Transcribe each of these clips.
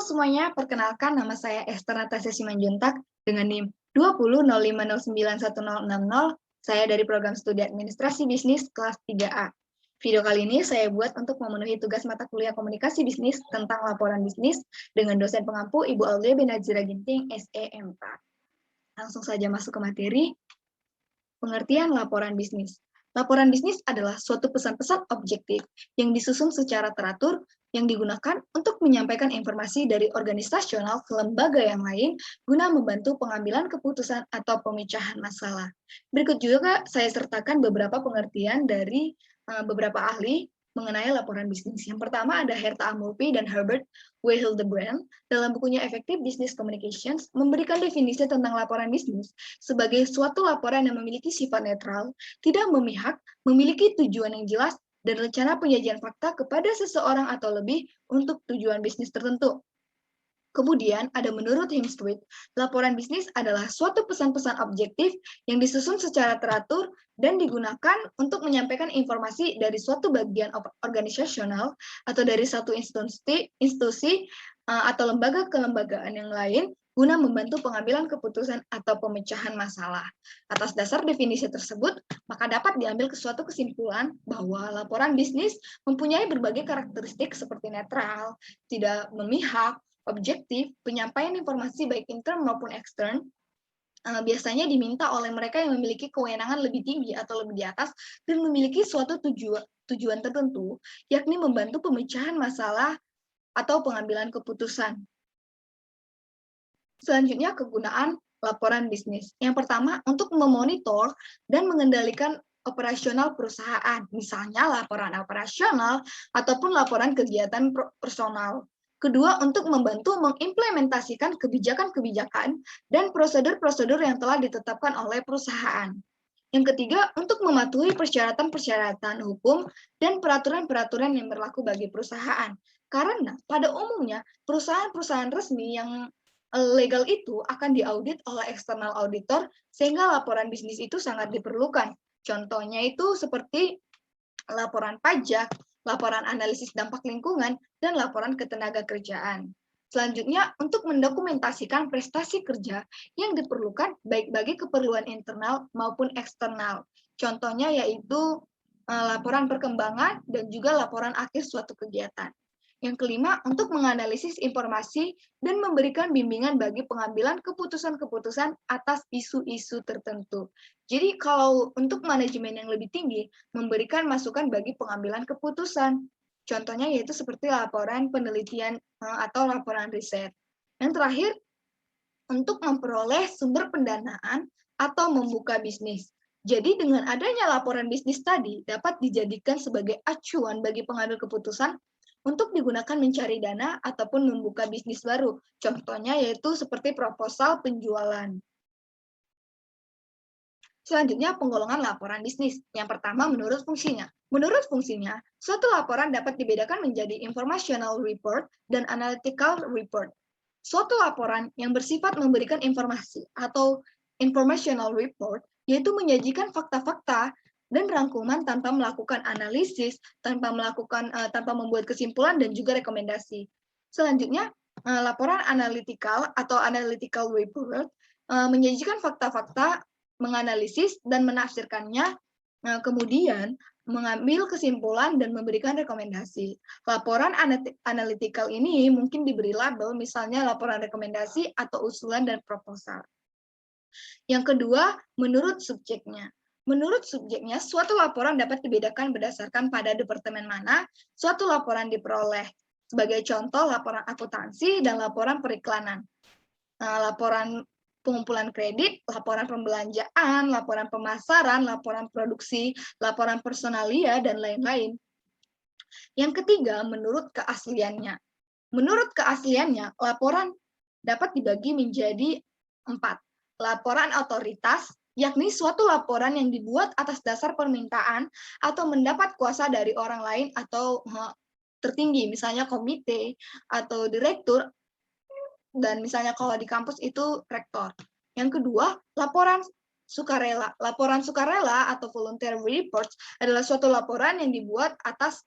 Semuanya, perkenalkan nama saya Esther Natasha Simanjuntak dengan NIM 2005091060. Saya dari program studi administrasi bisnis kelas 3A. Video kali ini saya buat untuk memenuhi tugas mata kuliah komunikasi bisnis tentang laporan bisnis dengan dosen pengampu Ibu Aulia Benazira Ginting, SEM4. Langsung saja masuk ke materi. Pengertian laporan bisnis. Laporan bisnis adalah suatu pesan-pesan objektif yang disusun secara teratur yang digunakan untuk menyampaikan informasi dari organisasional ke lembaga yang lain guna membantu pengambilan keputusan atau pemecahan masalah. Berikut juga saya sertakan beberapa pengertian dari beberapa ahli mengenai laporan bisnis. Yang pertama ada Herta Amulpi dan Herbert W. Hildebrand dalam bukunya Effective Business Communications memberikan definisi tentang laporan bisnis sebagai suatu laporan yang memiliki sifat netral, tidak memihak, memiliki tujuan yang jelas, dan rencana penyajian fakta kepada seseorang atau lebih untuk tujuan bisnis tertentu. Kemudian ada menurut Hemstreet, laporan bisnis adalah suatu pesan-pesan objektif yang disusun secara teratur dan digunakan untuk menyampaikan informasi dari suatu bagian organisasional atau dari satu institusi atau lembaga kelembagaan yang lain guna membantu pengambilan keputusan atau pemecahan masalah. Atas dasar definisi tersebut, maka dapat diambil suatu kesimpulan bahwa laporan bisnis mempunyai berbagai karakteristik seperti netral, tidak memihak, objektif, penyampaian informasi baik intern maupun ekstern, biasanya diminta oleh mereka yang memiliki kewenangan lebih tinggi atau lebih di atas dan memiliki suatu tujuan tertentu, yakni membantu pemecahan masalah atau pengambilan keputusan. Selanjutnya, kegunaan laporan bisnis. Yang pertama, untuk memonitor dan mengendalikan operasional perusahaan, misalnya laporan operasional ataupun laporan kegiatan personal. Kedua, untuk membantu mengimplementasikan kebijakan-kebijakan dan prosedur-prosedur yang telah ditetapkan oleh perusahaan. Yang ketiga, untuk mematuhi persyaratan-persyaratan hukum dan peraturan-peraturan yang berlaku bagi perusahaan. Karena pada umumnya, perusahaan-perusahaan resmi yang legal itu akan diaudit oleh eksternal auditor, sehingga laporan bisnis itu sangat diperlukan. Contohnya itu seperti laporan pajak, laporan analisis dampak lingkungan, dan laporan ketenagakerjaan. Selanjutnya, untuk mendokumentasikan prestasi kerja yang diperlukan baik bagi keperluan internal maupun eksternal. Contohnya yaitu laporan perkembangan dan juga laporan akhir suatu kegiatan. Yang kelima, untuk menganalisis informasi dan memberikan bimbingan bagi pengambilan keputusan-keputusan atas isu-isu tertentu. Jadi kalau untuk manajemen yang lebih tinggi, memberikan masukan bagi pengambilan keputusan. Contohnya yaitu seperti laporan penelitian atau laporan riset. Yang terakhir, untuk memperoleh sumber pendanaan atau membuka bisnis. Jadi dengan adanya laporan bisnis tadi dapat dijadikan sebagai acuan bagi pengambil keputusan untuk digunakan mencari dana ataupun membuka bisnis baru. Contohnya yaitu seperti proposal penjualan. Selanjutnya, penggolongan laporan bisnis. Yang pertama, menurut fungsinya. Menurut fungsinya, suatu laporan dapat dibedakan menjadi informational report dan analytical report. Suatu laporan yang bersifat memberikan informasi atau informational report, yaitu menyajikan fakta-fakta dan rangkuman tanpa melakukan analisis, tanpa membuat kesimpulan dan juga rekomendasi. Selanjutnya, laporan analytical atau analytical report menyajikan fakta-fakta, menganalisis dan menafsirkannya, kemudian mengambil kesimpulan dan memberikan rekomendasi. Laporan analytical ini mungkin diberi label misalnya laporan rekomendasi atau usulan dan proposal. Yang kedua, menurut subjeknya. Menurut subjeknya, suatu laporan dapat dibedakan berdasarkan pada departemen mana suatu laporan diperoleh. Sebagai contoh, laporan akuntansi dan laporan periklanan. Laporan pengumpulan kredit, laporan pembelanjaan, laporan pemasaran, laporan produksi, laporan personalia, dan lain-lain. Yang ketiga, menurut keasliannya. Menurut keasliannya, laporan dapat dibagi menjadi 4. Laporan otoritas, yakni suatu laporan yang dibuat atas dasar permintaan atau mendapat kuasa dari orang lain atau tertinggi, misalnya komite atau direktur, dan misalnya kalau di kampus itu rektor. Yang kedua, laporan sukarela. Laporan sukarela atau voluntary reports adalah suatu laporan yang dibuat atas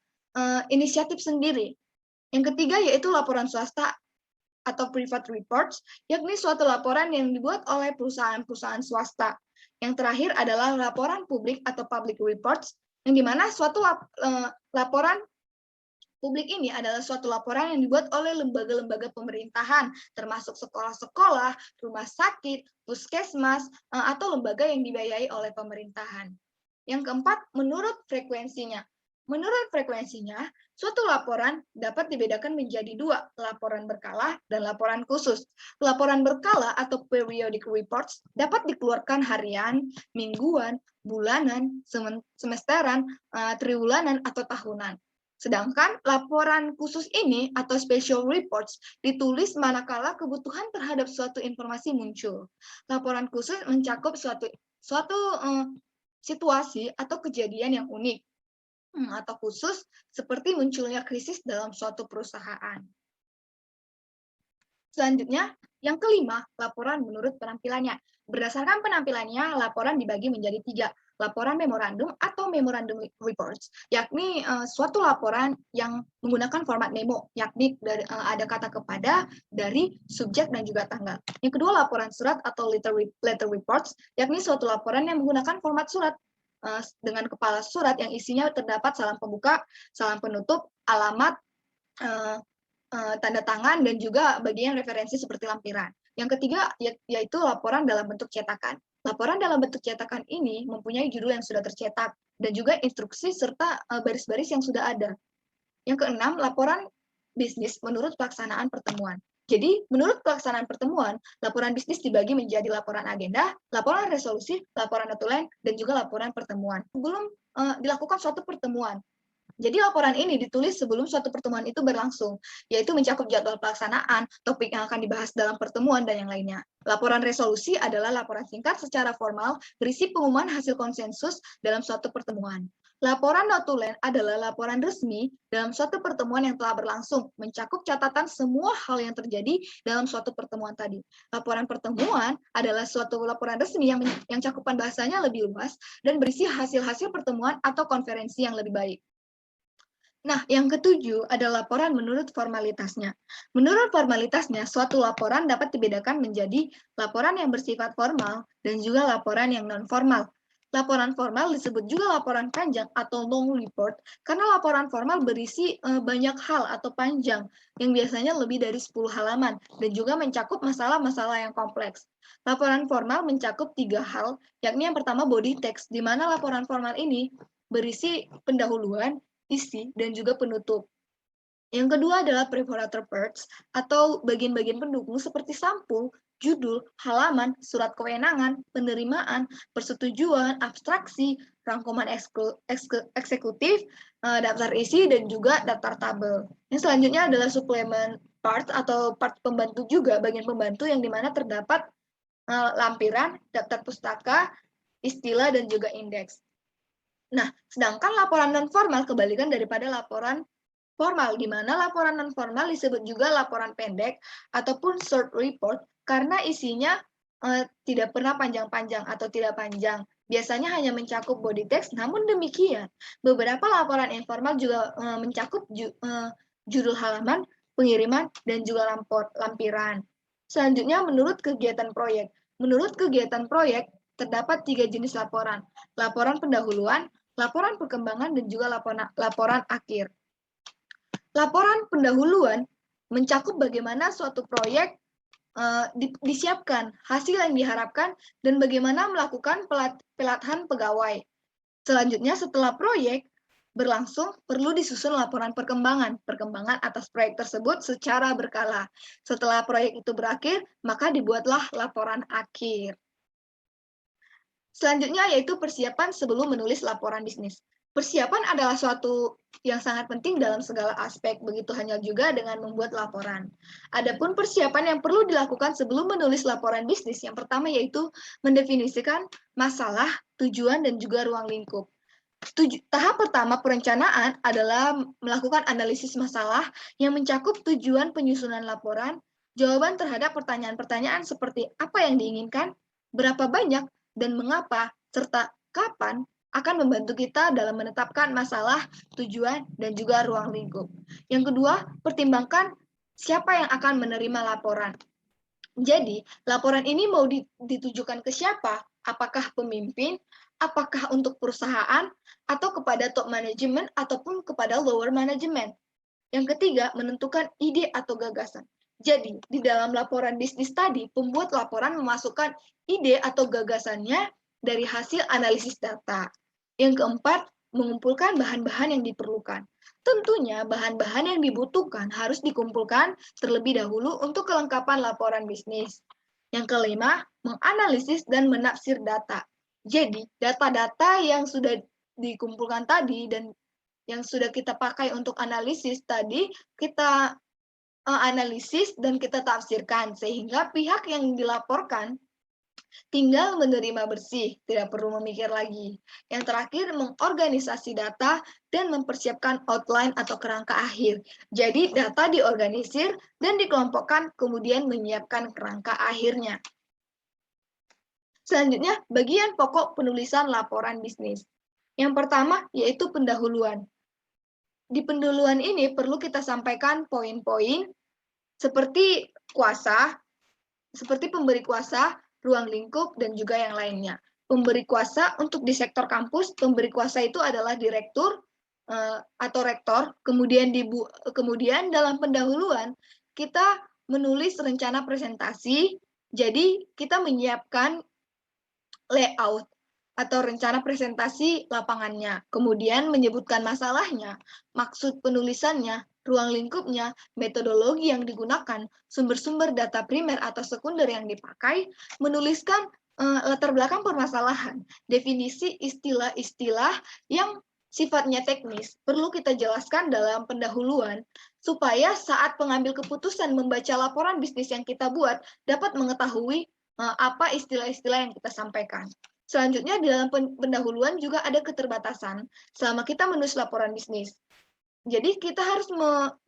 inisiatif sendiri. Yang ketiga yaitu laporan swasta atau private reports, yakni suatu laporan yang dibuat oleh perusahaan-perusahaan swasta. Yang terakhir adalah laporan publik atau public reports, yang dimana suatu laporan publik ini adalah suatu laporan yang dibuat oleh lembaga-lembaga pemerintahan, termasuk sekolah-sekolah, rumah sakit, puskesmas, atau lembaga yang dibiayai oleh pemerintahan. Yang keempat, menurut frekuensinya. Menurut frekuensinya, suatu laporan dapat dibedakan menjadi dua, laporan berkala dan laporan khusus. Laporan berkala atau periodic reports dapat dikeluarkan harian, mingguan, bulanan, semesteran, triwulanan, atau tahunan. Sedangkan laporan khusus ini atau special reports ditulis manakala kebutuhan terhadap suatu informasi muncul. Laporan khusus mencakup suatu situasi atau kejadian yang unik atau khusus seperti munculnya krisis dalam suatu perusahaan. Selanjutnya, yang kelima, laporan menurut penampilannya. Berdasarkan penampilannya, laporan dibagi menjadi tiga. Laporan memorandum atau memorandum reports, yakni suatu laporan yang menggunakan format memo, yakni ada kata kepada, dari, subjek, dan juga tanggal. Yang kedua, laporan surat atau letter reports, yakni suatu laporan yang menggunakan format surat dengan kepala surat yang isinya terdapat salam pembuka, salam penutup, alamat, tanda tangan, dan juga bagian referensi seperti lampiran. Yang ketiga, yaitu laporan dalam bentuk cetakan. Laporan dalam bentuk cetakan ini mempunyai judul yang sudah tercetak, dan juga instruksi serta baris-baris yang sudah ada. Yang keenam, laporan bisnis menurut pelaksanaan pertemuan. Jadi, menurut pelaksanaan pertemuan, laporan bisnis dibagi menjadi laporan agenda, laporan resolusi, laporan notulen, dan juga laporan pertemuan. Sebelum dilakukan suatu pertemuan, jadi laporan ini ditulis sebelum suatu pertemuan itu berlangsung, yaitu mencakup jadwal pelaksanaan, topik yang akan dibahas dalam pertemuan, dan yang lainnya. Laporan resolusi adalah laporan singkat secara formal berisi pengumuman hasil konsensus dalam suatu pertemuan. Laporan notulen adalah laporan resmi dalam suatu pertemuan yang telah berlangsung, mencakup catatan semua hal yang terjadi dalam suatu pertemuan tadi. Laporan pertemuan adalah suatu laporan resmi yang cakupan bahasanya lebih luas dan berisi hasil-hasil pertemuan atau konferensi yang lebih baik. Nah, yang ketujuh adalah laporan menurut formalitasnya. Menurut formalitasnya, suatu laporan dapat dibedakan menjadi laporan yang bersifat formal dan juga laporan yang non-formal. Laporan formal disebut juga laporan panjang atau long report karena laporan formal berisi banyak hal atau panjang yang biasanya lebih dari 10 halaman dan juga mencakup masalah-masalah yang kompleks. Laporan formal mencakup 3 hal, yakni yang pertama body text, di mana laporan formal ini berisi pendahuluan, isi, dan juga penutup. Yang kedua adalah preparator parts atau bagian-bagian pendukung seperti sampul, judul, halaman, surat kewenangan, penerimaan, persetujuan, abstraksi, rangkuman eksekutif, daftar isi, dan juga daftar tabel. Yang selanjutnya adalah suplemen parts atau part pembantu juga, bagian pembantu yang dimana terdapat lampiran, daftar pustaka, istilah, dan juga indeks. Nah, sedangkan laporan non-formal kebalikan daripada laporan formal, di mana laporan non-formal disebut juga laporan pendek ataupun short report karena isinya tidak pernah panjang-panjang atau tidak panjang. Biasanya hanya mencakup body text, namun demikian, beberapa laporan informal juga mencakup judul halaman, pengiriman, dan juga lampiran. Selanjutnya, menurut kegiatan proyek. Menurut kegiatan proyek, terdapat 3 jenis laporan. Laporan pendahuluan, laporan perkembangan, dan juga laporan akhir. Laporan pendahuluan mencakup bagaimana suatu proyek disiapkan, hasil yang diharapkan, dan bagaimana melakukan pelatihan pegawai. Selanjutnya, setelah proyek berlangsung, perlu disusun laporan perkembangan atas proyek tersebut secara berkala. Setelah proyek itu berakhir, maka dibuatlah laporan akhir. Selanjutnya yaitu persiapan sebelum menulis laporan bisnis. Persiapan adalah suatu yang sangat penting dalam segala aspek, begitu halnya juga dengan membuat laporan. Adapun persiapan yang perlu dilakukan sebelum menulis laporan bisnis, yang pertama yaitu mendefinisikan masalah, tujuan, dan juga ruang lingkup. Tahap pertama perencanaan adalah melakukan analisis masalah yang mencakup tujuan penyusunan laporan, jawaban terhadap pertanyaan-pertanyaan seperti apa yang diinginkan, berapa banyak, dan mengapa, serta kapan akan membantu kita dalam menetapkan masalah, tujuan, dan juga ruang lingkup. Yang kedua, pertimbangkan siapa yang akan menerima laporan. Jadi, laporan ini mau ditujukan ke siapa? Apakah pemimpin, apakah untuk perusahaan, atau kepada top management, ataupun kepada lower management. Yang ketiga, menentukan ide atau gagasan. Jadi, di dalam laporan bisnis tadi, pembuat laporan memasukkan ide atau gagasannya dari hasil analisis data. Yang keempat, mengumpulkan bahan-bahan yang diperlukan. Tentunya, bahan-bahan yang dibutuhkan harus dikumpulkan terlebih dahulu untuk kelengkapan laporan bisnis. Yang kelima, menganalisis dan menafsir data. Jadi, data-data yang sudah dikumpulkan tadi dan yang sudah kita pakai untuk analisis tadi, kita analisis dan kita tafsirkan, sehingga pihak yang dilaporkan tinggal menerima bersih, tidak perlu memikir lagi. Yang terakhir, mengorganisasi data dan mempersiapkan outline atau kerangka akhir. Jadi, data diorganisir dan dikelompokkan, kemudian menyiapkan kerangka akhirnya. Selanjutnya, bagian pokok penulisan laporan bisnis. Yang pertama, yaitu pendahuluan. Di pendahuluan ini perlu kita sampaikan poin-poin seperti kuasa, seperti pemberi kuasa, ruang lingkup, dan juga yang lainnya. Pemberi kuasa untuk di sektor kampus, pemberi kuasa itu adalah direktur atau rektor. Kemudian dalam pendahuluan kita menulis rencana presentasi. Jadi kita menyiapkan layout atau rencana presentasi lapangannya. Kemudian menyebutkan masalahnya, maksud penulisannya, ruang lingkupnya, metodologi yang digunakan, sumber-sumber data primer atau sekunder yang dipakai, menuliskan latar belakang permasalahan, definisi istilah-istilah yang sifatnya teknis, perlu kita jelaskan dalam pendahuluan, supaya saat pengambil keputusan membaca laporan bisnis yang kita buat, dapat mengetahui apa istilah-istilah yang kita sampaikan. Selanjutnya, di dalam pendahuluan juga ada keterbatasan selama kita menulis laporan bisnis. Jadi kita harus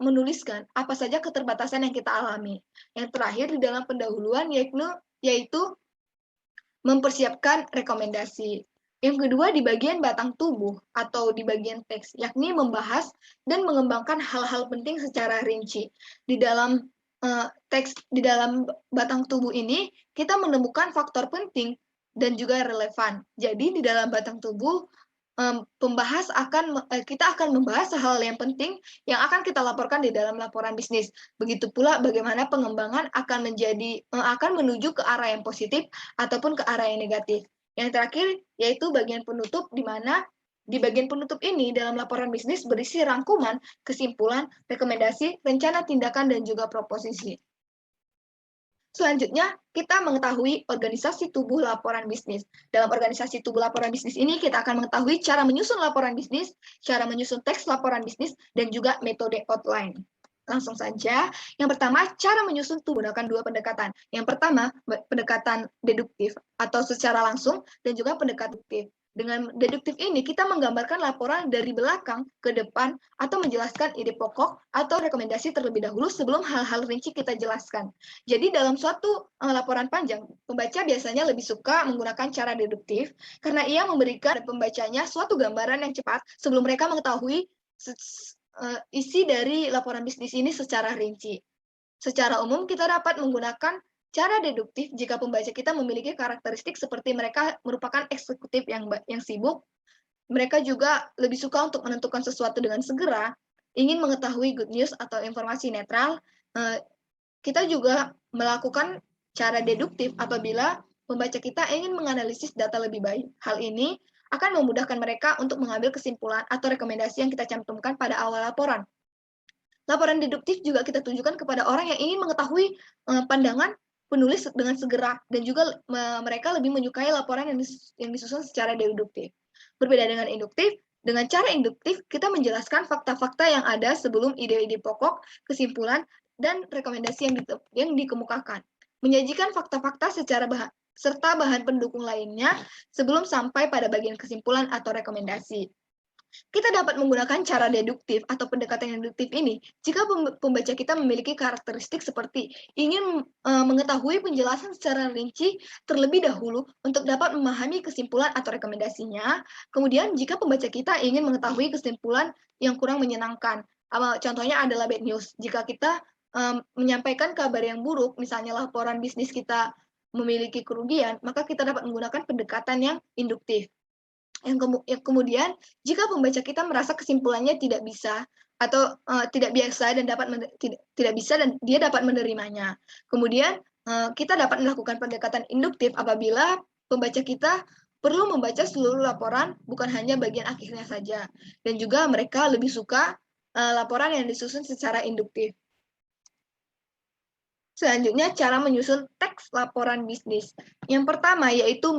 menuliskan apa saja keterbatasan yang kita alami. Yang terakhir di dalam pendahuluan yaitu mempersiapkan rekomendasi. Yang kedua di bagian batang tubuh atau di bagian teks, yakni membahas dan mengembangkan hal-hal penting secara rinci. Di dalam teks, di dalam batang tubuh ini, kita menemukan faktor penting dan juga relevan. Jadi di dalam batang tubuh kita akan membahas hal yang penting yang akan kita laporkan di dalam laporan bisnis. Begitu pula bagaimana pengembangan akan menuju ke arah yang positif ataupun ke arah yang negatif. Yang terakhir yaitu bagian penutup, di mana di bagian penutup ini dalam laporan bisnis berisi rangkuman, kesimpulan, rekomendasi, rencana tindakan, dan juga proposisi. Selanjutnya, kita mengetahui organisasi tubuh laporan bisnis. Dalam organisasi tubuh laporan bisnis ini, kita akan mengetahui cara menyusun laporan bisnis, cara menyusun teks laporan bisnis, dan juga metode outline. Langsung saja, yang pertama, cara menyusun tubuh menggunakan dua pendekatan. Yang pertama, pendekatan deduktif atau secara langsung, dan juga pendekatan deduktif. Dengan deduktif ini, kita menggambarkan laporan dari belakang ke depan atau menjelaskan ide pokok atau rekomendasi terlebih dahulu sebelum hal-hal rinci kita jelaskan. Jadi dalam suatu laporan panjang, pembaca biasanya lebih suka menggunakan cara deduktif karena ia memberikan pembacanya suatu gambaran yang cepat sebelum mereka mengetahui isi dari laporan bisnis ini secara rinci. Secara umum, kita dapat menggunakan cara deduktif jika pembaca kita memiliki karakteristik seperti mereka merupakan eksekutif yang sibuk, mereka juga lebih suka untuk menentukan sesuatu dengan segera, ingin mengetahui good news atau informasi netral. Kita juga melakukan cara deduktif apabila pembaca kita ingin menganalisis data lebih baik. Hal ini akan memudahkan mereka untuk mengambil kesimpulan atau rekomendasi yang kita cantumkan pada awal laporan. Laporan deduktif juga kita tunjukkan kepada orang yang ingin mengetahui pandangan penulis dengan segera, dan juga mereka lebih menyukai laporan yang disusun secara deduktif. Berbeda dengan induktif, dengan cara induktif kita menjelaskan fakta-fakta yang ada sebelum ide-ide pokok, kesimpulan, dan rekomendasi yang dikemukakan. Menyajikan fakta-fakta serta bahan pendukung lainnya sebelum sampai pada bagian kesimpulan atau rekomendasi. Kita dapat menggunakan cara deduktif atau pendekatan deduktif ini jika pembaca kita memiliki karakteristik seperti ingin mengetahui penjelasan secara rinci terlebih dahulu untuk dapat memahami kesimpulan atau rekomendasinya. Kemudian jika pembaca kita ingin mengetahui kesimpulan yang kurang menyenangkan, contohnya adalah bad news. Jika kita menyampaikan kabar yang buruk, misalnya laporan bisnis kita memiliki kerugian, maka kita dapat menggunakan pendekatan yang induktif. Yang kemudian, jika pembaca kita merasa kesimpulannya tidak bisa atau tidak biasa dan tidak bisa dan dia dapat menerimanya. Kemudian kita dapat melakukan pendekatan induktif apabila pembaca kita perlu membaca seluruh laporan, bukan hanya bagian akhirnya saja. Dan juga mereka lebih suka laporan yang disusun secara induktif. Selanjutnya, cara menyusun teks laporan bisnis. Yang pertama yaitu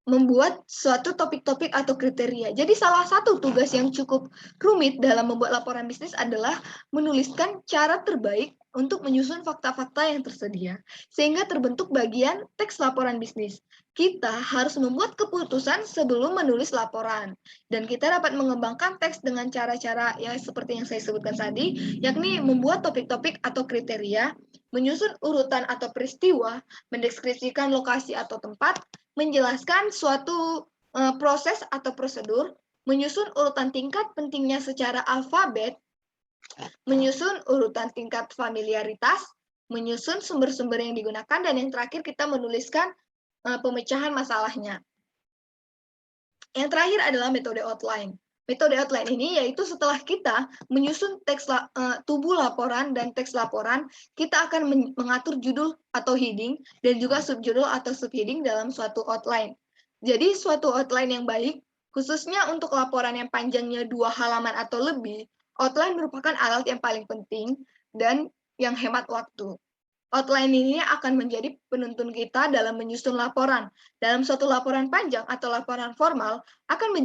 membuat suatu topik-topik atau kriteria. Jadi salah satu tugas yang cukup rumit dalam membuat laporan bisnis adalah menuliskan cara terbaik untuk menyusun fakta-fakta yang tersedia, sehingga terbentuk bagian teks laporan bisnis. Kita harus membuat keputusan sebelum menulis laporan, dan kita dapat mengembangkan teks dengan cara-cara yang seperti yang saya sebutkan tadi, yakni membuat topik-topik atau kriteria, menyusun urutan atau peristiwa, mendeskripsikan lokasi atau tempat, menjelaskan suatu proses atau prosedur, menyusun urutan tingkat pentingnya secara alfabet, menyusun urutan tingkat familiaritas, menyusun sumber-sumber yang digunakan, dan yang terakhir kita menuliskan pemecahan masalahnya. Yang terakhir adalah metode outline. Metode outline ini yaitu setelah kita menyusun teks tubuh laporan dan teks laporan, kita akan mengatur judul atau heading dan juga subjudul atau subheading dalam suatu outline. Jadi suatu outline yang baik, khususnya untuk laporan yang panjangnya 2 halaman atau lebih, outline merupakan alat yang paling penting dan yang hemat waktu. Outline ini akan menjadi penuntun kita dalam menyusun laporan. Dalam suatu laporan panjang atau laporan formal, akan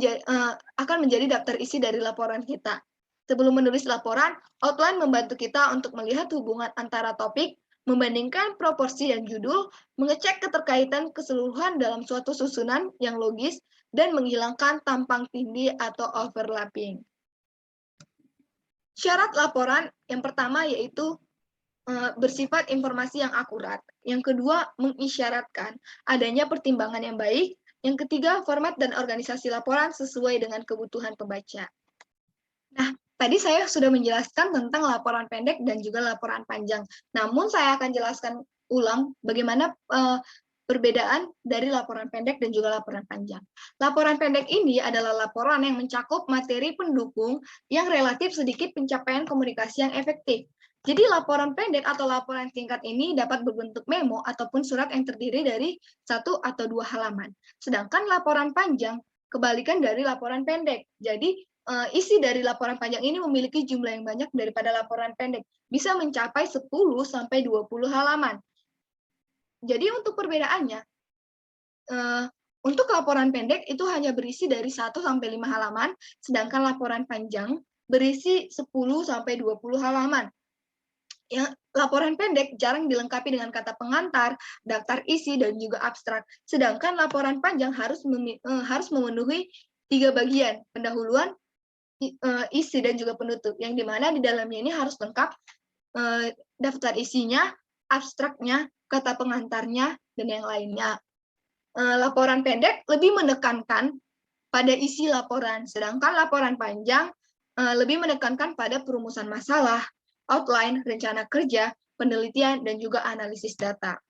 menjadi daftar isi dari laporan kita. Sebelum menulis laporan, outline membantu kita untuk melihat hubungan antara topik, membandingkan proporsi dan judul, mengecek keterkaitan keseluruhan dalam suatu susunan yang logis, dan menghilangkan tampang tindih atau overlapping. Syarat laporan yang pertama yaitu bersifat informasi yang akurat. Yang kedua, mengisyaratkan adanya pertimbangan yang baik. Yang ketiga, format dan organisasi laporan sesuai dengan kebutuhan pembaca. Nah, tadi saya sudah menjelaskan tentang laporan pendek dan juga laporan panjang. Namun saya akan jelaskan ulang bagaimana perbedaan dari laporan pendek dan juga laporan panjang. Laporan pendek ini adalah laporan yang mencakup materi pendukung yang relatif sedikit pencapaian komunikasi yang efektif. Jadi laporan pendek atau laporan singkat ini dapat berbentuk memo ataupun surat yang terdiri dari 1 atau 2 halaman. Sedangkan laporan panjang kebalikan dari laporan pendek. Jadi isi dari laporan panjang ini memiliki jumlah yang banyak daripada laporan pendek, bisa mencapai 10 sampai 20 halaman. Jadi untuk perbedaannya, untuk laporan pendek itu hanya berisi dari 1 sampai 5 halaman, sedangkan laporan panjang berisi 10 sampai 20 halaman. Yang laporan pendek jarang dilengkapi dengan kata pengantar, daftar isi, dan juga abstrak. Sedangkan laporan panjang harus memenuhi 3 bagian, pendahuluan, isi, dan juga penutup. Yang dimana di dalamnya ini harus lengkap daftar isinya, abstraknya, kata pengantarnya, dan yang lainnya. Laporan pendek lebih menekankan pada isi laporan, sedangkan laporan panjang lebih menekankan pada perumusan masalah, outline, rencana kerja, penelitian, dan juga analisis data.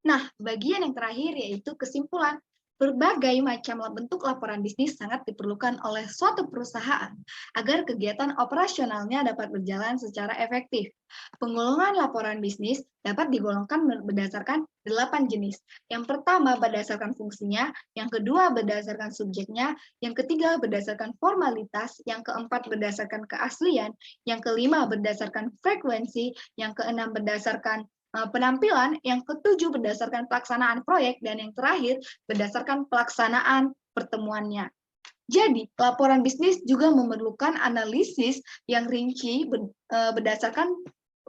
Nah, bagian yang terakhir yaitu kesimpulan. Berbagai macam bentuk laporan bisnis sangat diperlukan oleh suatu perusahaan agar kegiatan operasionalnya dapat berjalan secara efektif. Penggolongan laporan bisnis dapat digolongkan berdasarkan 8 jenis. Yang pertama berdasarkan fungsinya, yang kedua berdasarkan subjeknya, yang ketiga berdasarkan formalitas, yang keempat berdasarkan keaslian, yang kelima berdasarkan frekuensi, yang keenam berdasarkan penampilan, yang ketujuh berdasarkan pelaksanaan proyek, dan yang terakhir berdasarkan pelaksanaan pertemuannya. Jadi, laporan bisnis juga memerlukan analisis yang rinci berdasarkan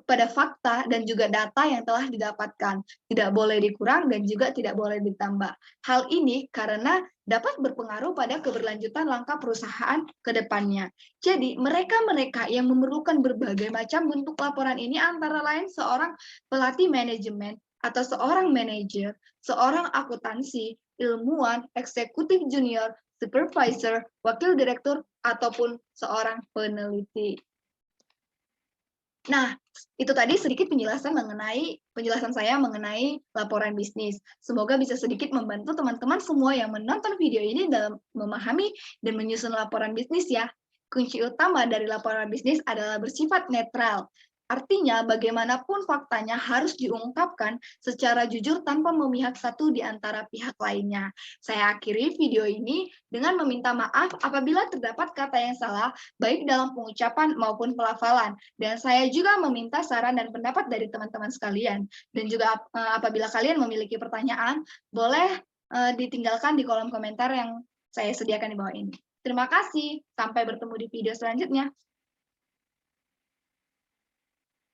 pada fakta dan juga data yang telah didapatkan. Tidak boleh dikurang dan juga tidak boleh ditambah. Hal ini karena dapat berpengaruh pada keberlanjutan langkah perusahaan ke depannya. Jadi, mereka-mereka yang memerlukan berbagai macam bentuk laporan ini antara lain seorang pelatih manajemen atau seorang manajer, seorang akuntansi, ilmuwan, eksekutif junior, supervisor, wakil direktur, ataupun seorang peneliti. Nah, itu tadi sedikit penjelasan saya mengenai laporan bisnis. Semoga bisa sedikit membantu teman-teman semua yang menonton video ini dalam memahami dan menyusun laporan bisnis ya. Kunci utama dari laporan bisnis adalah bersifat netral. Artinya, bagaimanapun faktanya harus diungkapkan secara jujur tanpa memihak satu di antara pihak lainnya. Saya akhiri video ini dengan meminta maaf apabila terdapat kata yang salah, baik dalam pengucapan maupun pelafalan. Dan saya juga meminta saran dan pendapat dari teman-teman sekalian. Dan juga apabila kalian memiliki pertanyaan, boleh ditinggalkan di kolom komentar yang saya sediakan di bawah ini. Terima kasih, sampai bertemu di video selanjutnya.